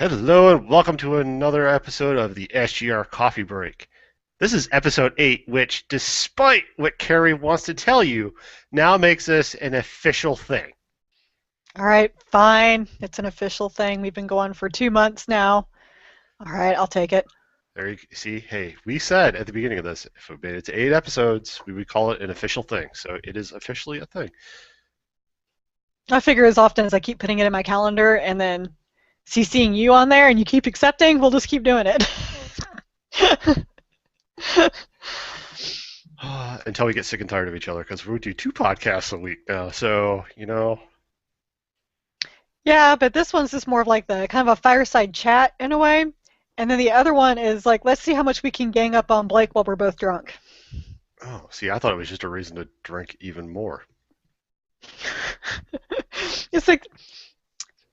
Hello and welcome to another episode of the SGR Coffee Break. This is episode 8, which, despite what Carrie wants to tell you, now makes this an official thing. All right, fine. It's an official thing. We've been going for 2 months now. All right, I'll take it. There you see, hey, we said at the beginning of this, if we made it to 8 episodes, we would call it an official thing. So it is officially a thing. I figure as often as I keep putting it in my calendar and then CCing you on there and you keep accepting, we'll just keep doing it. Until we get sick and tired of each other, because we do 2 podcasts a week now. So. Yeah, but this one's just more of like the kind of a fireside chat in a way. And then the other one is like, let's see how much we can gang up on Blake while we're both drunk. Oh, see, I thought it was just a reason to drink even more. It's like,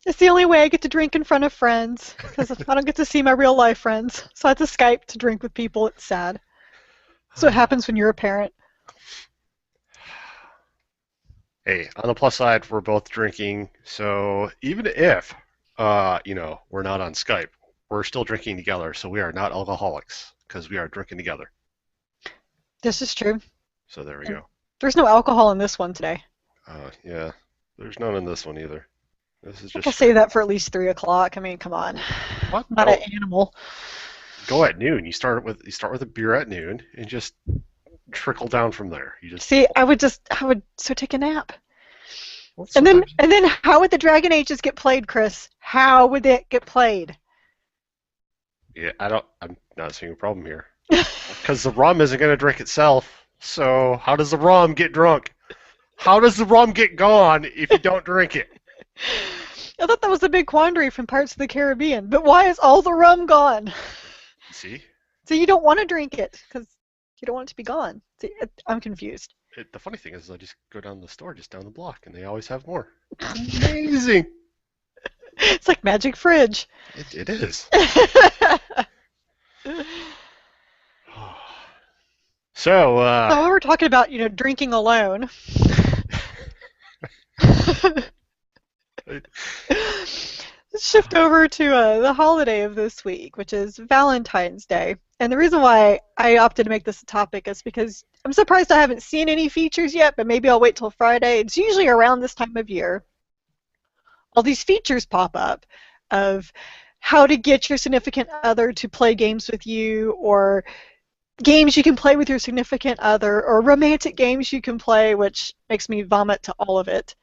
it's the only way I get to drink in front of friends because I don't get to see my real life friends. So I have to Skype to drink with people. It's sad. So it happens when you're a parent. Hey, on the plus side, we're both drinking, so even if, we're not on Skype, we're still drinking together, so we are not alcoholics because we are drinking together. This is true. So there we And go. there's no alcohol in this one today. Yeah, there's none in this one either. This is I think just I'll say straight. that for at least 3 o'clock. I mean, come on. What? I'm not an No, animal. go at noon. You start with a beer at noon and just trickle down from there. You just See, I would so take a nap. well, And then sometimes. and then how would the Dragon Ages get played, Chris? How would it get played? Yeah, I'm not seeing a problem here because the rum isn't going to drink itself. So how does the rum get drunk? How does the rum get gone if you don't drink it? I thought that was a big quandary from Pirates of the Caribbean. But why is all the rum gone? See, So you don't want to drink it because you don't want it to be gone. See, I'm confused. the funny thing is, I just go down the store just down the block, and they always have more. It's amazing. It's like magic fridge. It is. So, So we were talking about, drinking alone. Let's shift over to the holiday of this week, which is Valentine's Day. And the reason why I opted to make this a topic is because I'm surprised I haven't seen any features yet, but maybe I'll wait till Friday. It's usually around this time of year. All these features pop up of how to get your significant other to play games with you, or games you can play with your significant other, or romantic games you can play, which makes me vomit to all of it.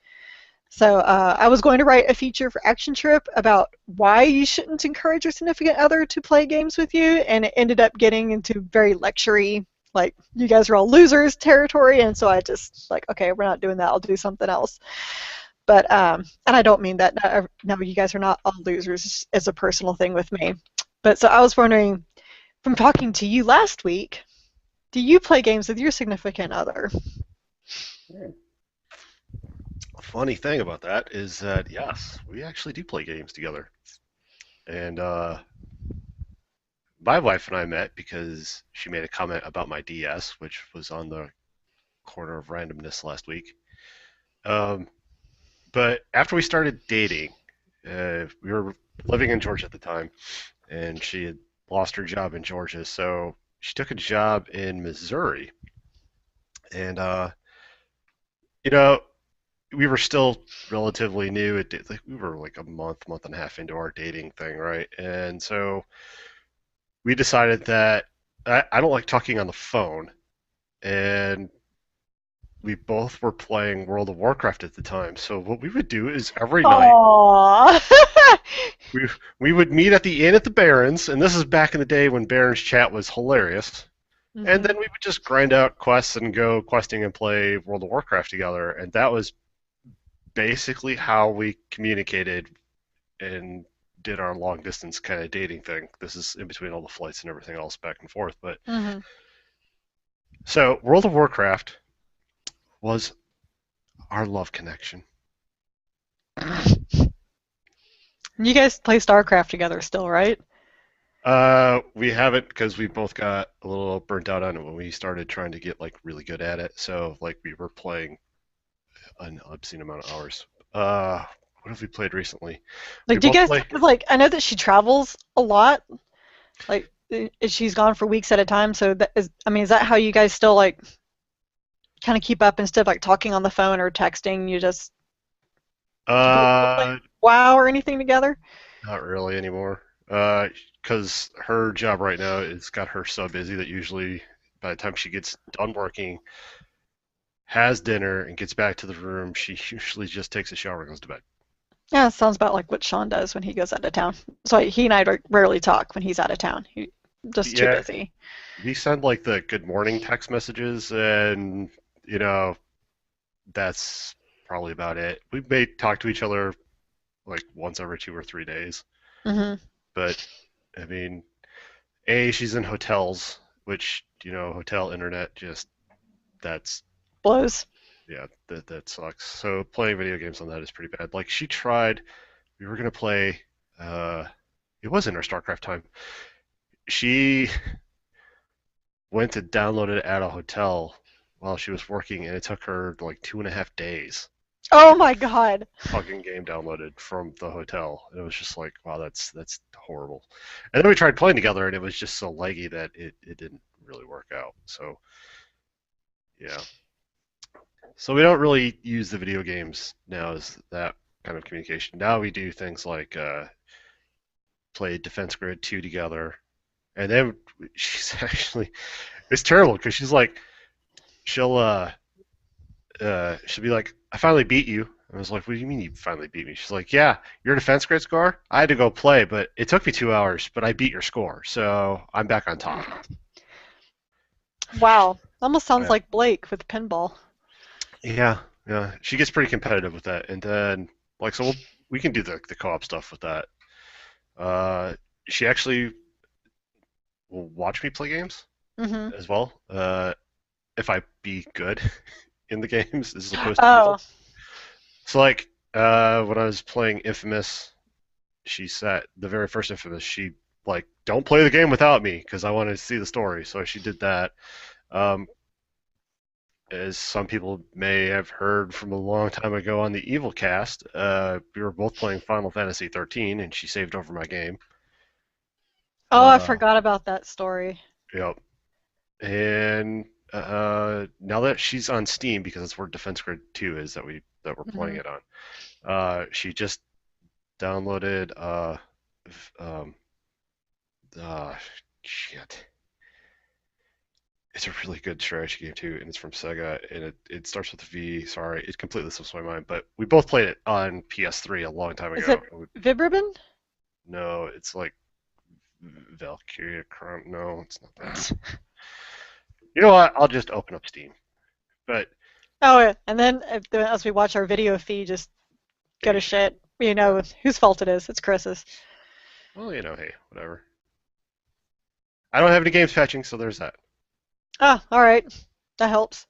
So I was going to write a feature for Action Trip about why you shouldn't encourage your significant other to play games with you, and it ended up getting into very lectury, like you guys are all losers territory, and so I just like, okay, we're not doing that. I'll do something else. But and I don't mean that. No, you guys are not all losers. It's a personal thing with me. But so I was wondering, from talking to you last week, do you play games with your significant other? a funny thing about that is that yes, we actually do play games together, and my wife and I met because she made a comment about my DS, which was on the corner of randomness last week. Um, but after we started dating, we were living in Georgia at the time, and she had lost her job in Georgia, so she took a job in Missouri. And you know, we were still relatively new. Like we were like a month and a half into our dating thing, right? And so we decided that I don't like talking on the phone, and we both were playing World of Warcraft at the time. So what we would do is every night Aww. we we would meet at the inn at the Barrens, and this is back in the day when Barrens chat was hilarious. And hmm then we would just grind out quests and go questing and play World of Warcraft together, and that was basically how we communicated and did our long distance kind of dating thing. This is in between all the flights and everything else back and forth. But hmm so World of Warcraft was our love connection. You guys play StarCraft together still, right? We haven't because we both got a little burnt out on it when we started trying to get like really good at it. So like we were playing an obscene amount of hours. what have we played recently? We Like, do you both guys? play. 'Cause, like, I know that she travels a lot. Like, she's gone for weeks at a time. So that is, I mean, is that how you guys still like kind of keep up instead of like talking on the phone or texting? You just do you play Uh, WoW or anything together? Not really anymore. Because her job right now has got her so busy that usually by the time she gets done working, has dinner, and gets back to the room, she usually just takes a shower and goes to bed. Yeah, it sounds about like what Sean does when he goes out of town. So he and I rarely talk when he's out of town. He's just too Yeah, busy. we send like the good morning text messages, and you know that's probably about it. We may talk to each other like once every 2 or 3 days, Hmm. but I mean, A, she's in hotels, which hotel internet just that's Blows. yeah, that sucks. So playing video games on that is pretty bad. Like she tried, we were gonna play. Uh, it was in our StarCraft time. She went to download it at a hotel while she was working, and it took her like 2.5 days to Oh get my the God. fucking game downloaded from the hotel. And it was just like, wow, that's horrible. And then we tried playing together, and it was just so laggy that it didn't really work out. So yeah, so we don't really use the video games now as that kind of communication. Now we do things like play Defense Grid 2 together. And then she's actually, it's terrible because she's like, she'll, she'll be like, I finally beat you. I was like, what do you mean you finally beat me? She's like, yeah, your Defense Grid score? I had to go play, but it took me 2 hours, but I beat your score. So I'm back on top. Wow. Almost sounds Yeah. like Blake with pinball. Yeah. Yeah. She gets pretty competitive with that. And then, like, so we can do the co-op stuff with that. Uh, she actually will watch me play games Hmm. as well, if I be good in the games as opposed to Oh, evil. So like when I was playing Infamous, she said the very first Infamous, she like don't play the game without me because I wanted to see the story. So she did that. Um, as some people may have heard from a long time ago on the Evil Cast, we were both playing Final Fantasy 13, and she saved over my game. oh, I Uh, forgot about that story. yep. And now that she's on Steam, because that's where Defense Grid 2 is that we're playing Hmm. it on, she just downloaded um, uh, shit. It's a really good strategy game too, and it's from Sega, and it starts with a V. Sorry, it completely slips my mind, but we both played it on PS3 a long time Is it ago. Vibribbon? No, it's like Valkyria Chron. No, it's not that. You know what? I'll just open up Steam. But Oh, yeah. And then as we watch our video feed just go to shit. shit, you Yeah. know whose fault it is. It's Chris's. Well, hey, whatever. I don't have any games patching, so there's that. Ah, all right. That helps.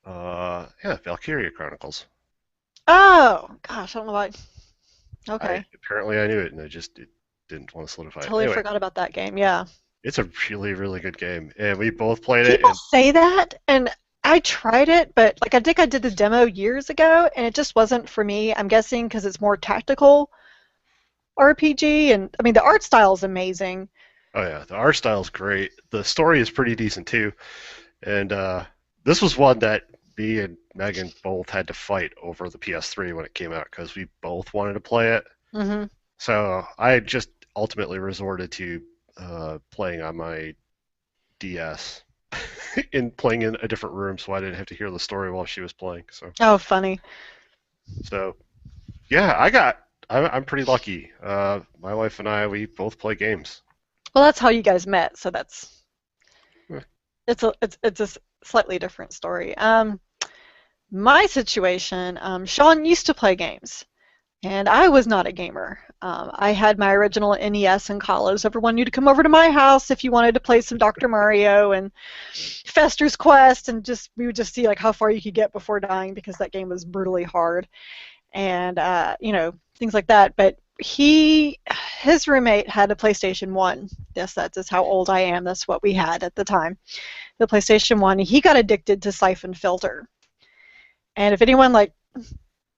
Yeah, Valkyria Chronicles. Oh, gosh, I don't know why. I Okay. apparently I knew it, and it didn't want to solidify it. Totally Anyway, forgot about that game. Yeah. it's a really, really good game, and we both played it. People And say that, and I tried it, but like I think I did the demo years ago, and it just wasn't for me. I'm guessing because it's more tactical RPG, and I mean the art style is amazing. oh yeah, the art style is great. The story is pretty decent too, and this was one that me and Megan both had to fight over the PS3 when it came out because we both wanted to play it. Hmm. So I just ultimately resorted to playing on my DS in playing in a different room, so I didn't have to hear the story while she was playing. Oh, funny. So yeah, I'm pretty lucky. My wife and I, we both play games. Well, that's how you guys met, so that's Eh, it's a slightly different story. My situation, Sean used to play games, and I was not a gamer. I had my original NES in college. Everyone knew to come over to my house if you wanted to play some Dr. Mario and Fester's Quest, and just we would just see like how far you could get before dying because that game was brutally hard, and things like that. But his roommate had a PlayStation 1. Yes, that's just how old I am. That's what we had at the time, the PlayStation 1. He got addicted to Siphon Filter. And if anyone like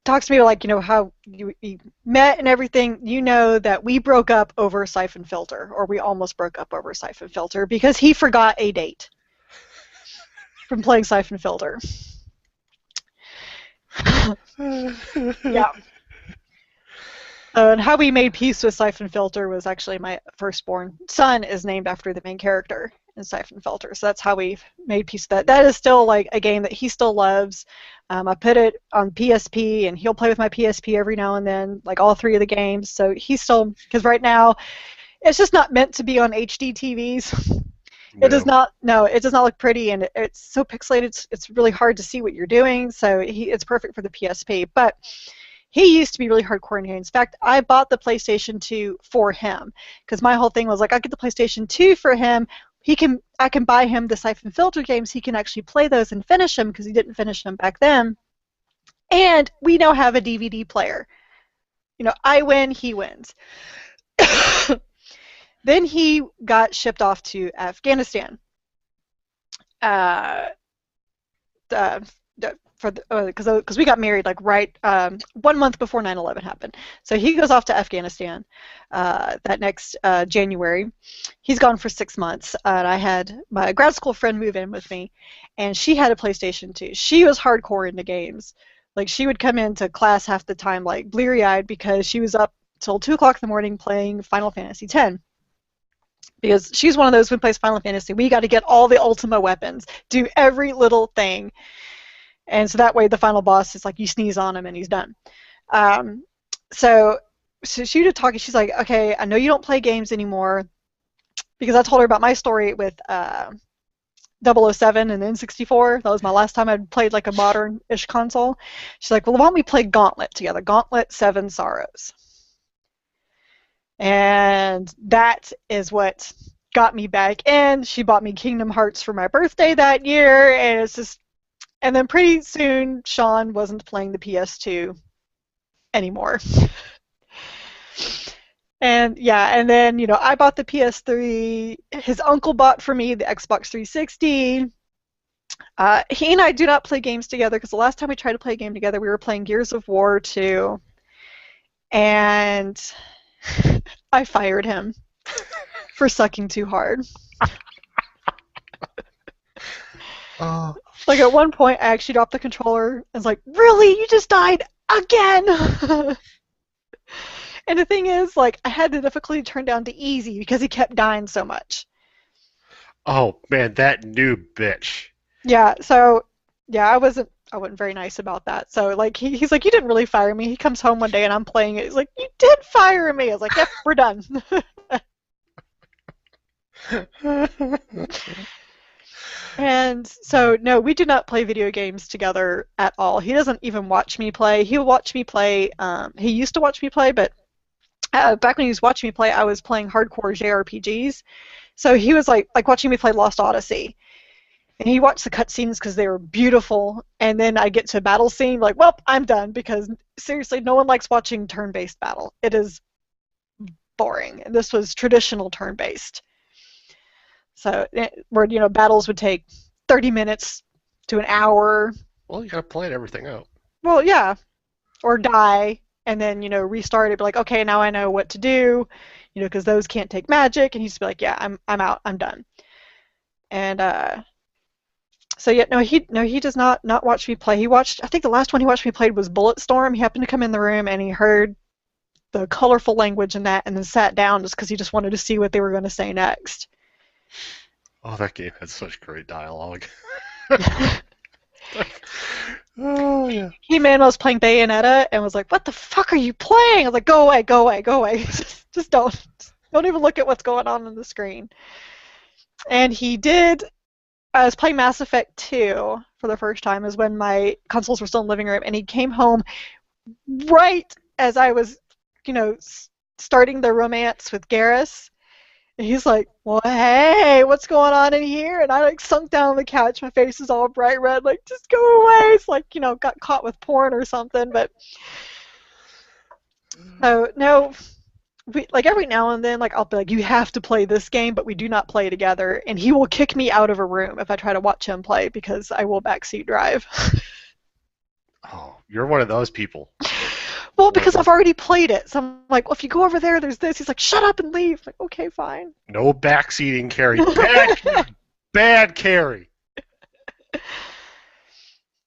talks to me like, how we met and everything, that we broke up over Siphon Filter, or we almost broke up over Siphon Filter because he forgot a date from playing Siphon Filter. Yeah. And how we made peace with Siphon Filter was actually my firstborn son is named after the main character in Siphon Filter. So that's how we made peace with that. That is still like a game that he still loves. I put it on PSP, and he'll play with my PSP every now and then, like all three of the games. So he's still, because right now it's just not meant to be on HD TVs. It does No. not, no, it does not look pretty, and it's so pixelated. It's really hard to see what you're doing. So it's perfect for the PSP. But he used to be really hardcore in games. In fact, I bought the PlayStation 2 for him because my whole thing was like, I'll get the PlayStation 2 for him. I can buy him the Siphon Filter games. He can actually play those and finish them because he didn't finish them back then. And we now have a DVD player. I win, he wins. Then he got shipped off to Afghanistan. Uh, uh, because we got married like right 1 month before 9/11 happened. So he goes off to Afghanistan that next January. He's gone for 6 months. And I had my grad school friend move in with me, and she had a PlayStation 2. She was hardcore into games. Like she would come into class half the time like bleary-eyed because she was up till 2 o'clock in the morning playing Final Fantasy X. Because she's one of those who plays Final Fantasy. We got to get all the Ultima weapons, do every little thing. And so that way the final boss is like you sneeze on him and he's done. Um, so she was talking, she's like, okay, I know you don't play games anymore, because I told her about my story with 007 and the N64. That was my last time I'd played like a modern-ish console. She's like, well, why don't we play Gauntlet together? Gauntlet 7 Sorrows. And that is what got me back in. She bought me Kingdom Hearts for my birthday that year, and it's just, and then pretty soon Sean wasn't playing the PS2 anymore. And yeah, and then I bought the PS3. His uncle bought for me the Xbox 360. He and I do not play games together because the last time we tried to play a game together, we were playing Gears of War 2, and I fired him for sucking too hard. Oh. Like at one point, I actually dropped the controller and was like, "Really? You just died again?" And the thing is, like, I had the difficulty turned down to easy because he kept dying so much. Oh man, that new bitch. Yeah, so yeah, I wasn't very nice about that. So like he's like, "You didn't really fire me." He comes home one day and I'm playing it. He's like, "You did fire me." I was like, "Yep, we're done." And so no, we do not play video games together at all. He doesn't even watch me play. He'll watch me play. He used to watch me play, but back when he was watching me play, I was playing hardcore JRPGs. So he was like watching me play Lost Odyssey. And he watched the cutscenes because they were beautiful, and then I get to a battle scene, like, well, I'm done, because seriously, no one likes watching turn-based battle. It is boring, and this was traditional turn-based. So, where, battles would take 30 minutes to an hour. Well, you gotta plan everything out. Well, yeah, or die, and then, restart it, be like, okay, now I know what to do, because those can't take magic, and he'd just be like, yeah, I'm out, I'm done. And, so yeah, he does not watch me play. I think the last one he watched me play was Bulletstorm. He happened to come in the room and he heard the colorful language in that, and then sat down just because he just wanted to see what they were going to say next. Oh, that game had such great dialogue. Oh yeah. He man was playing Bayonetta and was like, "What the fuck are you playing?" I was like, "Go away, go away, go away. Just don't even look at what's going on the screen." And he did. I was playing Mass Effect 2 for the first time, is when my consoles were still in the living room, and he came home right as I was, starting the romance with Garrus. And he's like, "Well, hey, what's going on in here?" And I like sunk down on the couch, my face is all bright red, like, "Just go away." It's like, got caught with porn or something. But so no, like every now and then, like I'll be like, "You have to play this game," but we do not play together, and he will kick me out of a room if I try to watch him play because I will backseat drive. Oh, you're one of those people. Well, One of because I've those. already played it. So I'm like, well, if you go over there, there's this. He's like, shut up and leave. I'm like, okay, fine. No backseating, Carrie. Bad Carrie.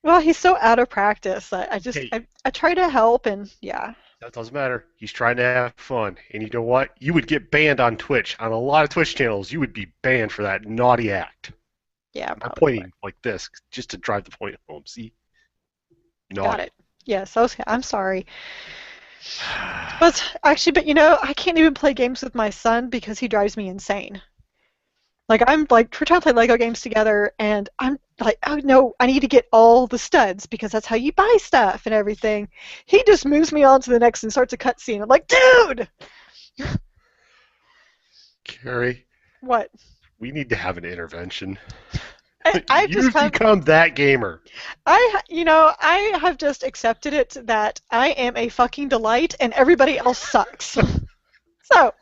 Well, he's so out of practice. I just Hey, I try to help, and yeah, that doesn't matter. He's trying to have fun. And you know what? You would get banned on Twitch. On a lot of Twitch channels, you would be banned for that naughty act. yeah, I'm probably would. pointing like this just to drive the point home. See? Got Naughty. it. Yes, I'm sorry. But actually, but I can't even play games with my son because he drives me insane. Like I'm like we're trying to play Lego games together, and I'm like, oh no, I need to get all the studs because that's how you buy stuff and everything. He just moves me on to the next and starts a cutscene. I'm like, dude, Carrie, what? we need to have an intervention. I've just You've come. become that gamer. I have just accepted it that I am a fucking delight and everybody else sucks. So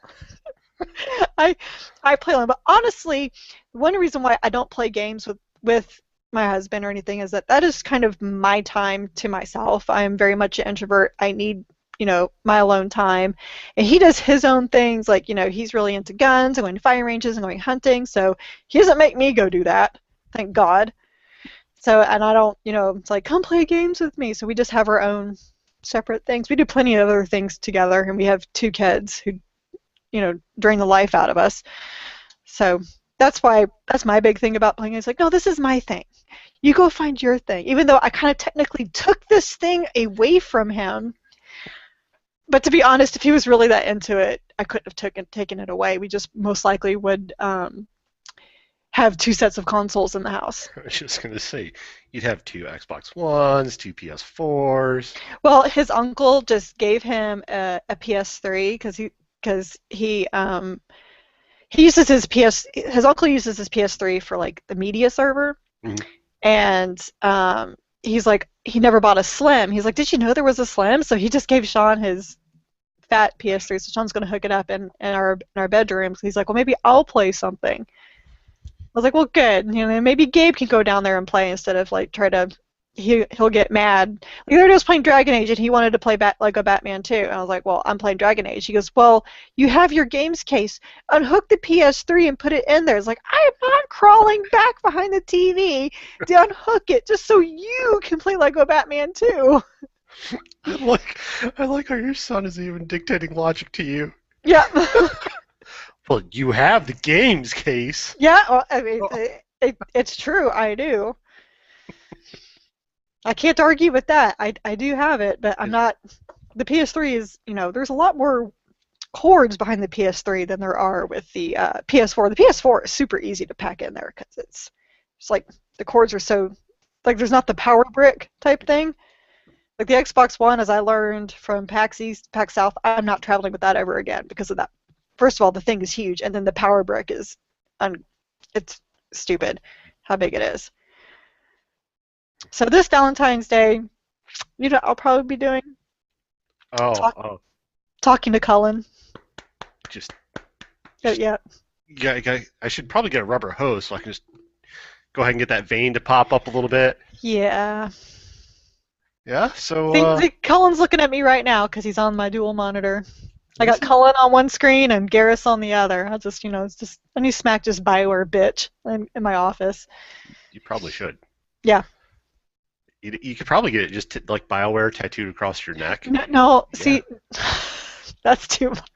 I I play alone. But honestly, one reason why I don't play games with my husband or anything is that is kind of my time to myself. I am very much an introvert. I need my alone time, and he does his own things. Like he's really into guns and going to firing ranges and going hunting. So he doesn't make me go do that. Thank God. So and I don't. It's like come play games with me. So we just have our own separate things. We do plenty of other things together, and we have two kids who drain the life out of us. So that's my big thing about playing. It's like, no, this is my thing. You go find your thing. Even though I kind of technically took this thing away from him. But to be honest, if he was really that into it, I couldn't have taken it away. We just most likely would have two sets of consoles in the house. I was just going to say, you'd have two Xbox Ones, two PS4s. Well, his uncle just gave him a PS3 because he uses his uncle uses his PS3 for like the media server, Mhm. and he's like he never bought a Slim. He's like, did you know there was a Slim? So he just gave Sean his fat PS3. So Sean's gonna hook it up in our bedroom. So he's like, well, maybe I'll play something. I was like, well, good. Maybe Gabe can go down there and play instead of like try to. He'll get mad. Like, the other day I was playing Dragon Age and he wanted to play Lego Batman too. And I was like, well, I'm playing Dragon Age. He goes, well, you have your games case. Unhook the PS3 and put it in there. It's like, I am not crawling back behind the TV to unhook it just so you can play Lego Batman too. I like, I like how your son is even dictating logic to you. Yeah. Well, you have the games case. Yeah. Well, I mean, Oh, it's true. I do. I can't argue with that. I do have it, but I'm not. The PS3 is, there's a lot more cords behind the PS3 than there are with the PS4. The PS4 is super easy to pack in there because it's like the cords are so like there's not the power brick type thing. Like the Xbox One, as I learned from PAX East, PAX South, I'm not traveling with that ever again because of that. First of all, the thing is huge, and then the power brick is, it's stupid how big it is. So this Valentine's Day, I'll probably be doing oh, talk, oh, talking to Cullen. just, But just, yeah, yeah, I should probably get a rubber hose so I can just go ahead and get that vein to pop up a little bit. yeah. Yeah, so, See, Cullen's looking at me right now because he's on my dual monitor. I got listen, Cullen on one screen and Garrus on the other. I just, it's just I need to smack this Bioware bitch in my office. you probably should. Yeah. You could probably get it just like BioWare tattooed across your neck. No, no, Yeah. see, that's too much.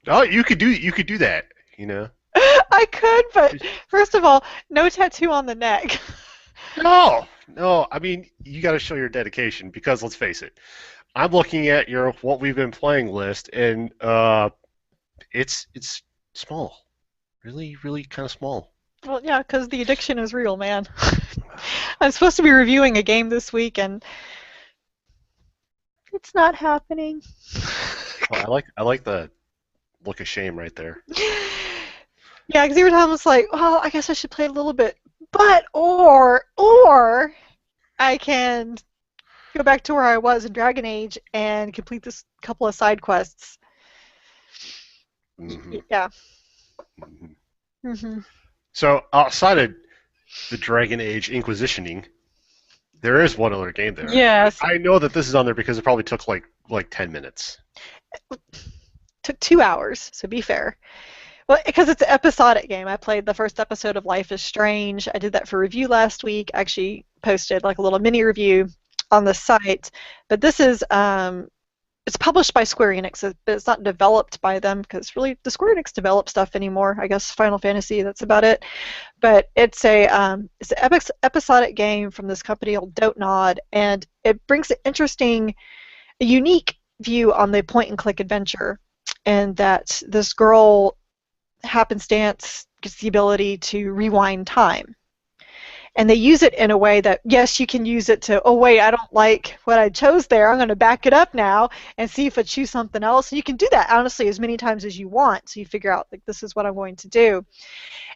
Oh, you could do that. You know. I could, but Just- first of all, no tattoo on the neck. No, no. I mean, you got to show your dedication because let's face it. I'm looking at your what we've been playing list, and it's small, really, really kind of small. Well, yeah, because the addiction is real, man. I'm supposed to be reviewing a game this week, and it's not happening. Oh, I like the look of shame right there. Yeah, because every time I was like, well, I guess I should play a little bit, but or I can go back to where I was in Dragon Age and complete this couple of side quests. Hmm. Yeah. Hmm. Hmm. So outside of the Dragon Age Inquisitioning, There is one other game there. Yes. I know that this is on there because it probably took like 10 minutes. Took 2 hours, so be fair. Well, because it's an episodic game. I played the first episode of Life is Strange. I did that for review last week. I actually posted like a little mini review on the site. But this is it's published by Square Enix, but it's not developed by them because really the Square Enix develop stuff anymore. I guess Final Fantasy, that's about it. But it's an episodic game from this company called Don't Nod, and it brings an interesting, a unique view on the point and click adventure, and that this girl happenstance gets the ability to rewind time. And they use it in a way that, yes, you can use it to, oh, wait, I don't like what I chose there. I'm going to back it up now and see if I choose something else. And you can do that, honestly, as many times as you want. So you figure out, like, this is what I'm going to do.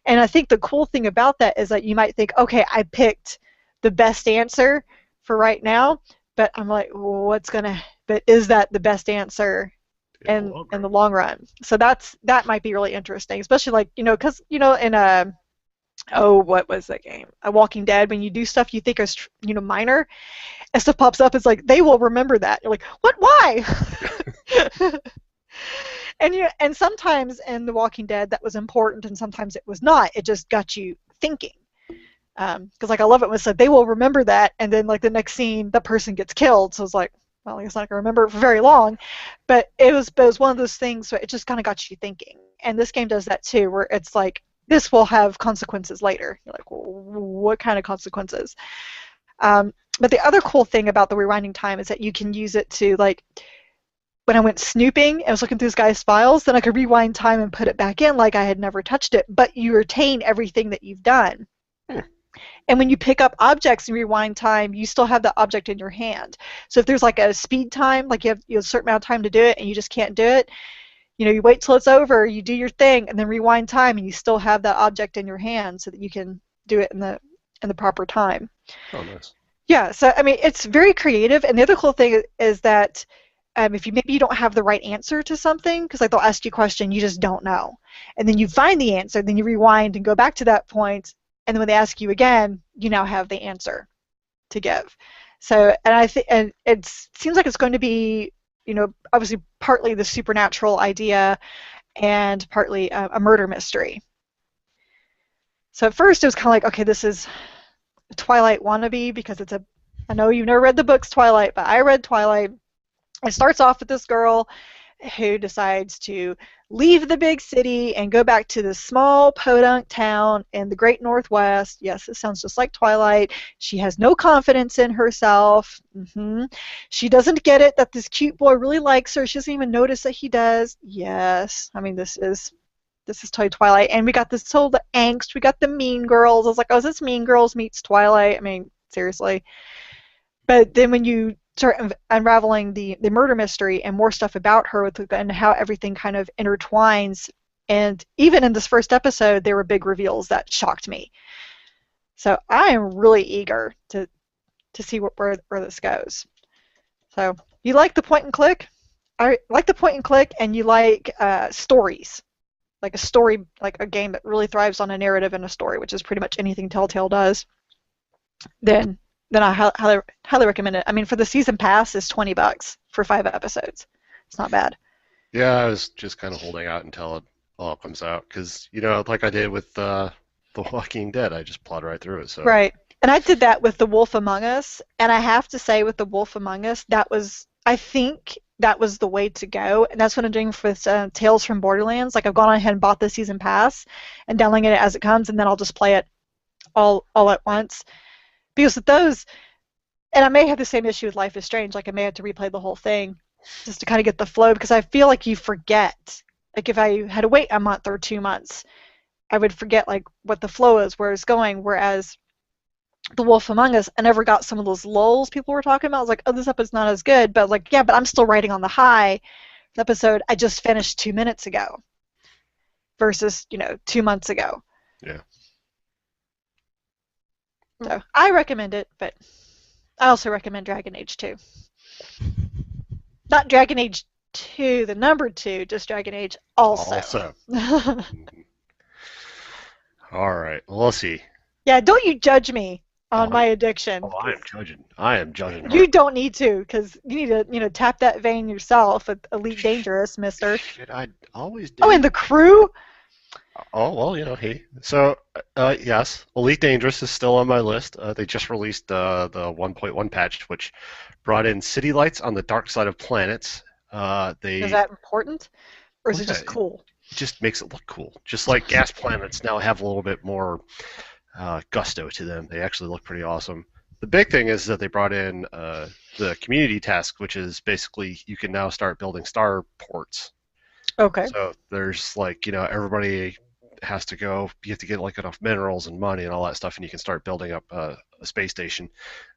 And I think the cool thing about that is that you might think, okay, I picked the best answer for right now. But I'm like, but is that the best answer In the long in run. the long run? So that might be really interesting, especially like, because, in a, oh, what was that game? A Walking Dead, when you do stuff you think is, minor, and stuff pops up, it's like, they will remember that. You're like, what, why? And sometimes in The Walking Dead that was important, and sometimes it was not. It just got you thinking. Because like I love it when it said they will remember that, and then like the next scene, the person gets killed. So it's like, well, I guess I'm not gonna remember it for very long. But it was one of those things where it just kind of got you thinking. And this game does that too, where it's like this will have consequences later. You're like, well, what kind of consequences? But the other cool thing about the rewinding time is that you can use it to, like, when I went snooping and I was looking through this guy's files, then I could rewind time and put it back in like I had never touched it, but you retain everything that you've done. Hmm. And when you pick up objects and rewind time, you still have the object in your hand. So if there's like a speed time, like you have a certain amount of time to do it and you just can't do it, you wait till it's over, you do your thing, and then rewind time, and you still have that object in your hand so that you can do it in the proper time. Oh, nice. Yeah, so I mean, it's very creative. And the other cool thing is that if maybe you don't have the right answer to something, because like they'll ask you a question you just don't know, and then you find the answer, then you rewind and go back to that point, and then when they ask you again, you now have the answer to give. So, and I think, and it seems like it's going to be, obviously partly the supernatural idea and partly a murder mystery. So at first it was kind of like, okay, this is a Twilight wannabe because I know you've never read the books Twilight, but I read Twilight. It starts off with this girl who decides to leave the big city and go back to this small podunk town in the great Northwest. Yes, it sounds just like Twilight. She has no confidence in herself. She doesn't get it that this cute boy really likes her. She doesn't even notice that he does. Yes, I mean, this is totally Twilight. And we got this whole the angst. We got the Mean Girls. I was like, oh, is this Mean Girls meets Twilight? I mean, seriously. But then when you start unraveling the murder mystery and more stuff about her and how everything kind of intertwines, and even in this first episode there were big reveals that shocked me. So I am really eager to see where this goes. So you like the point and click? I like the point and click, and you like stories, like a story, like a game that really thrives on a narrative and a story, which is pretty much anything Telltale does. Then I highly recommend it. I mean, for the season pass is $20 for 5 episodes. It's not bad. Yeah, I was just kind of holding out until it all comes out because, like I did with The Walking Dead, I just plowed right through it. So Right. And I did that with The Wolf Among Us, and I have to say with The Wolf Among Us, I think that was the way to go, and that's what I'm doing for Tales from Borderlands. Like I've gone ahead and bought the season pass and downloading it as it comes, and then I'll just play it all at once. Because with those, and I may have the same issue with Life is Strange, like I may have to replay the whole thing just to kind of get the flow, because I feel like you forget. Like if I had to wait a month or 2 months, I would forget like what the flow is, where it's going. Whereas The Wolf Among Us, I never got some of those lulls people were talking about. I was like, oh, this episode's not as good, but like, yeah, but I'm still riding on the high. The episode I just finished 2 minutes ago versus 2 months ago. yeah. So I recommend it, but I also recommend Dragon Age 2. Not Dragon Age 2, the number 2, just Dragon Age also. Also. Mhm. All right. Well, let's see. Yeah, don't you judge me on Oh, my addiction I because am judging. I am judging you hard. don't need to because you need to tap that vein yourself at Elite Sh- Dangerous, Mister. Shit, I always Oh, and do. the crew. Oh well, hey. So, yes, Elite Dangerous is still on my list. They just released the 1.1 patch, which brought in city lights on the dark side of planets. Is They, that important, or is well, it yeah, just cool? it just makes it look cool. Just like gas planets now have a little bit more gusto to them. They actually look pretty awesome. The big thing is that they brought in the community task, which is basically you can now start building star ports. Okay. So there's like, everybody has to go, you have to get like enough minerals and money and all that stuff, and you can start building up a space station.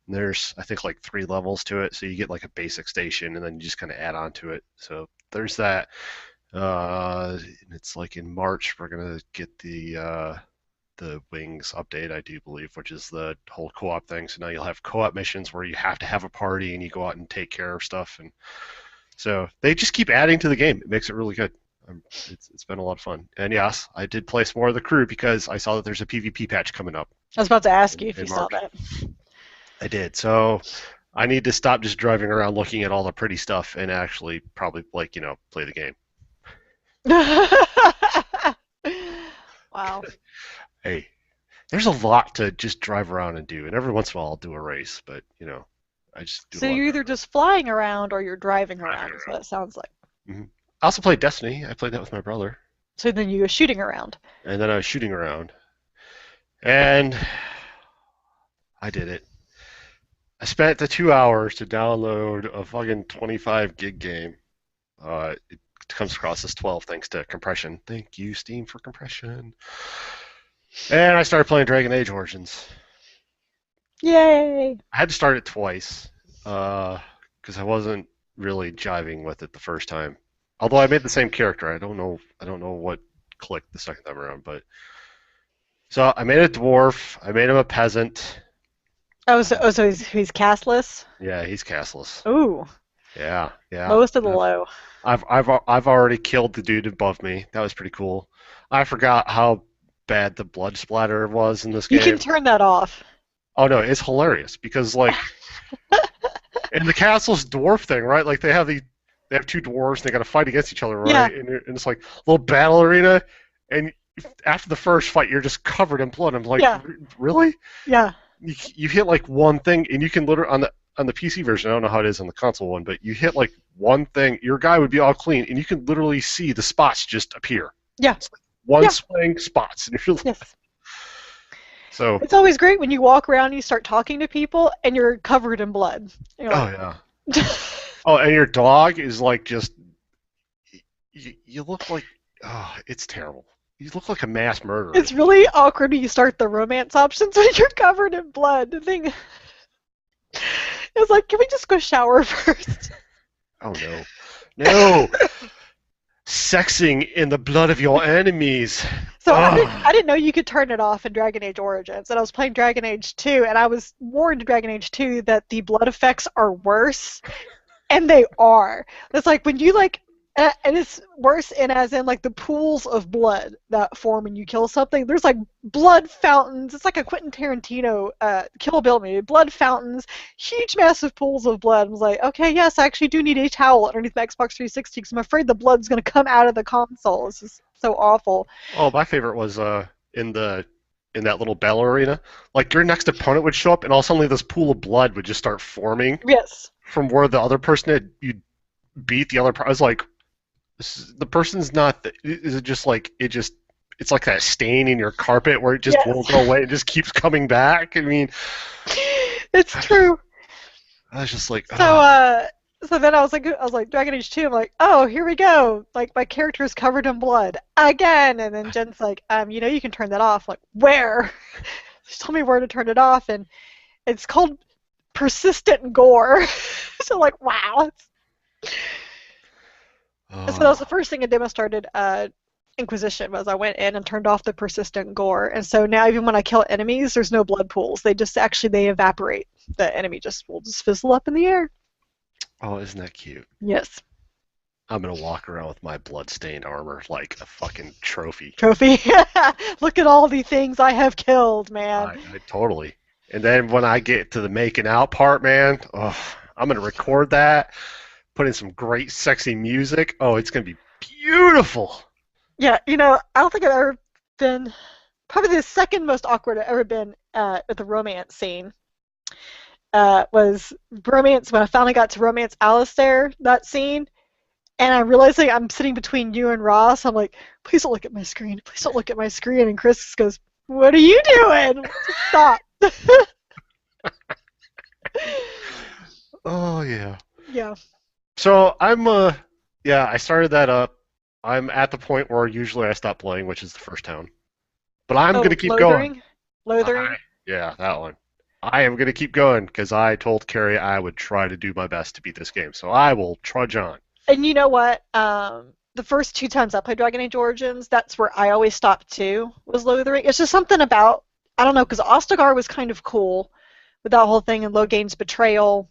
And there's, I think, like 3 levels to it. So you get like a basic station and then you just kind of add on to it. So there's that. And it's like in March, we're going to get the Wings update, I do believe, which is the whole co-op thing. So now you'll have co-op missions where you have to have a party and you go out and take care of stuff. And so they just keep adding to the game. It makes it really good. It's been a lot of fun. And yes, I did play some more of the crew because I saw that there's a PvP patch coming up I was about to ask you if you in saw March. that. I did. So I need to stop just driving around looking at all the pretty stuff and actually probably like, play the game. Wow. Hey, there's a lot to just drive around and do. And every once in a while I'll do a race, but I just do a So lot of you're either just flying around or you're driving driving around, is what it sounds like. around. I also played Destiny. I played that with my brother. So then you go shooting around. And then I was shooting around. And I did it. I spent the 2 hours to download a fucking 25 gig game. It comes across as 12 thanks to compression. Thank you, Steam, for compression. And I started playing Dragon Age Origins. Yay! I had to start it twice because I wasn't really jiving with it the first time. Although I made the same character, I don't know. I don't know what clicked the second time around. But so I made a dwarf. I made him a peasant. So he's castless. Yeah, he's castless. Ooh, Yeah, yeah. lowest of the low. I've already killed the dude above me. That was pretty cool. I forgot how bad the blood splatter was in this You can game. turn that off. Oh no, it's hilarious because like in the castle's dwarf thing, right? Like they have two dwarves and they got to fight against each other, Yeah, right? And it's like a little battle arena, and after the first fight, you're just covered in blood. I'm like, yeah, Really? yeah. You hit like one thing, and you can literally on the PC version. I don't know how it is on the console one, but you hit like one thing, your guy would be all clean, and you can literally see the spots just appear. Yeah, It's like one yeah, swing spots, and you're like, yes. so. It's always great when you walk around and you start talking to people and you're covered in blood. And you're Oh like, yeah. Oh, and your dog is like just you look like it's terrible. You look like a mass murderer. it's really awkward when you start the romance options when you're covered in blood. The thing is like, can we just go shower first? Oh no, no, sexing in the blood of your enemies. So Oh, I didn't know you could turn it off in Dragon Age Origins, and I was playing Dragon Age 2, and I was warned in Dragon Age 2 that the blood effects are worse, and they are. It's like when you like, and it's worse in as in like the pools of blood that form when you kill something. There's like blood fountains. It's like a Quentin Tarantino Kill Bill movie. Blood fountains, huge, massive pools of blood. I was like, okay, yes, I actually do need a towel underneath my Xbox 360 because I'm afraid the blood's gonna come out of the console. It's just so awful. oh, my favorite was in that little battle arena. Like your next opponent would show up, and all suddenly this pool of blood would just start forming Yes. from where the other person had you beat the other. I was like, the person's not. Is it just like it just? It's like that stain in your carpet where it just won't Yes. go away. It just keeps coming back. I mean, It's true. I was just like, So so then I was like Dragon Age 2, I'm like, oh, here we go. Like my character is covered in blood again, and then Jen's like, you can turn that off. I'm like, where? She told me where to turn it off, and it's called persistent gore. So like, wow. So that was the first thing I did when I started Inquisition, was I went in and turned off the persistent gore, and so now even when I kill enemies, there's no blood pools. They evaporate. The enemy just will just fizzle up in the air. oh, isn't that cute? Yes. I'm gonna walk around with my blood-stained armor like a fucking trophy. Trophy. Look at all the things I have killed, man. I totally. And then when I get to the making out part, man, oh, I'm gonna record that, put in some great sexy music. Oh, it's gonna be beautiful. Yeah, I don't think I've ever been, probably the second most awkward I've ever been at the romance scene was romance, when I finally got to romance Alistair, that scene. And I'm realizing I'm sitting between you and Ross. I'm like, please don't look at my screen. Please don't look at my screen. And Chris goes, what are you doing? Just stop. Oh yeah. Yeah. So yeah, I started that up. I'm at the point where usually I stop playing, which is the first town. But I'm gonna Oh, keep going. loathering? Loathering? Yeah, that one. I am gonna keep going because I told Carrie I would try to do my best to beat this game. So I will trudge on. And you know what? The first two times I played Dragon Age Origins, that's where I always stopped too, was loathering. It's just something about, I don't know, because Ostagar was kind of cool with that whole thing and Logain's betrayal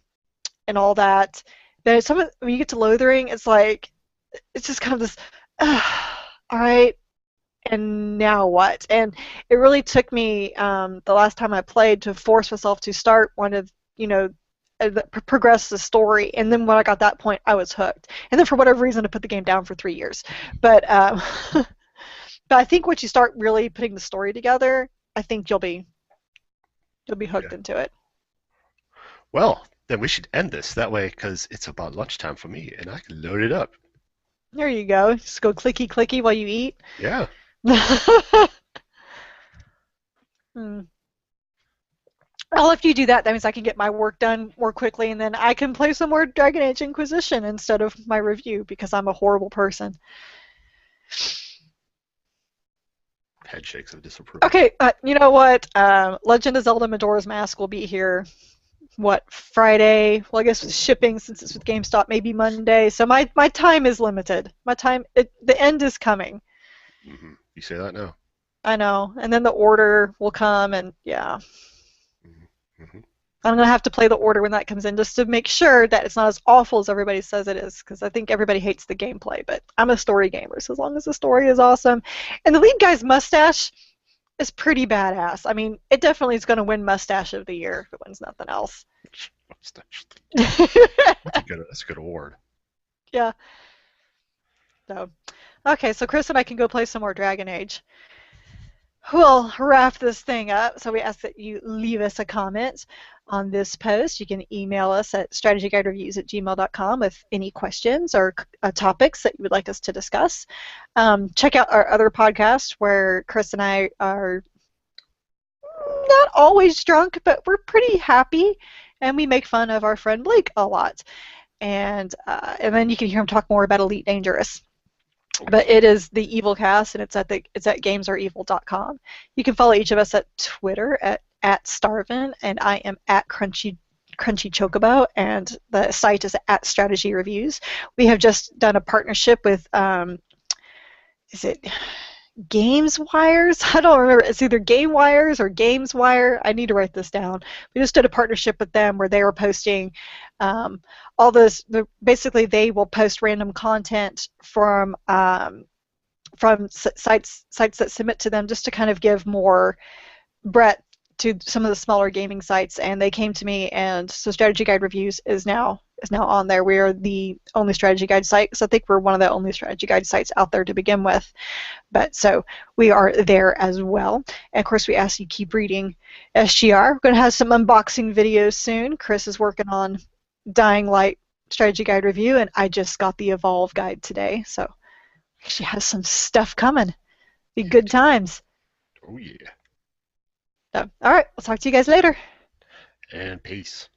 and all that. Then when you get to loathering, it's like, it's just kind of this, all right, and now what? And it really took me the last time I played to force myself to start one of, progress the story. And then when I got that point, I was hooked. And then for whatever reason, I put the game down for 3 years. But but I think once you start really putting the story together, I think you'll be Yeah. hooked into it. Well, then we should end this that way because it's about lunchtime for me and I can load it up. There you go. Just go clicky clicky while you eat. Yeah. Hmm. Well, if you do that, that means I can get my work done more quickly, and then I can play some more Dragon Age Inquisition instead of my review because I'm a horrible person. Head shakes of disapproval. Okay, you know what? Legend of Zelda Majora's Mask will be here. What, Friday? Well, I guess with shipping, since it's with GameStop, maybe Monday. So my time is limited. The end is coming. You say that now. I know, and then the order will come, and yeah. Hmm. I'm gonna have to play the order when that comes in just to make sure that it's not as awful as everybody says it is, because I think everybody hates the gameplay, but I'm a story gamer, so as long as the story is awesome. And the lead guy's mustache is pretty badass. I mean, it definitely is gonna win Mustache of the Year if it wins nothing else. That's a good award. Yeah. So, okay, so Chris and I can go play some more Dragon Age. We'll wrap this thing up. So we ask that you leave us a comment on this post. You can email us at strategyguidereviews@gmail.com with any questions or topics that you would like us to discuss. Check out our other podcast where Chris and I are not always drunk, but we're pretty happy, and we make fun of our friend Blake a lot. And then you can hear him talk more about Elite Dangerous. But it is the Evil Cast, and it's at gamesareevil.com. You can follow each of us at Twitter at Starvin, and I am at Crunchy Chocobo, and the site is at Strategy Reviews. We have just done a partnership with is it Games Wires? I don't remember. It's either Game Wires or Games Wire. I need to write this down. We just did a partnership with them where they were posting all this. Basically, they will post random content from sites that submit to them just to kind of give more breadth to some of the smaller gaming sites. And they came to me, and so Strategy Guide Reviews is now on there. We are the only strategy guide site, so I think we're one of the only strategy guide sites out there to begin with. But so we are there as well. And of course, we ask you keep reading SGR. We're going to have some unboxing videos soon. Chris is working on Dying Light strategy guide review, and I just got the Evolve guide today, so she has some stuff coming. Be good times. Oh yeah. So, all right, we'll talk to you guys later. And peace.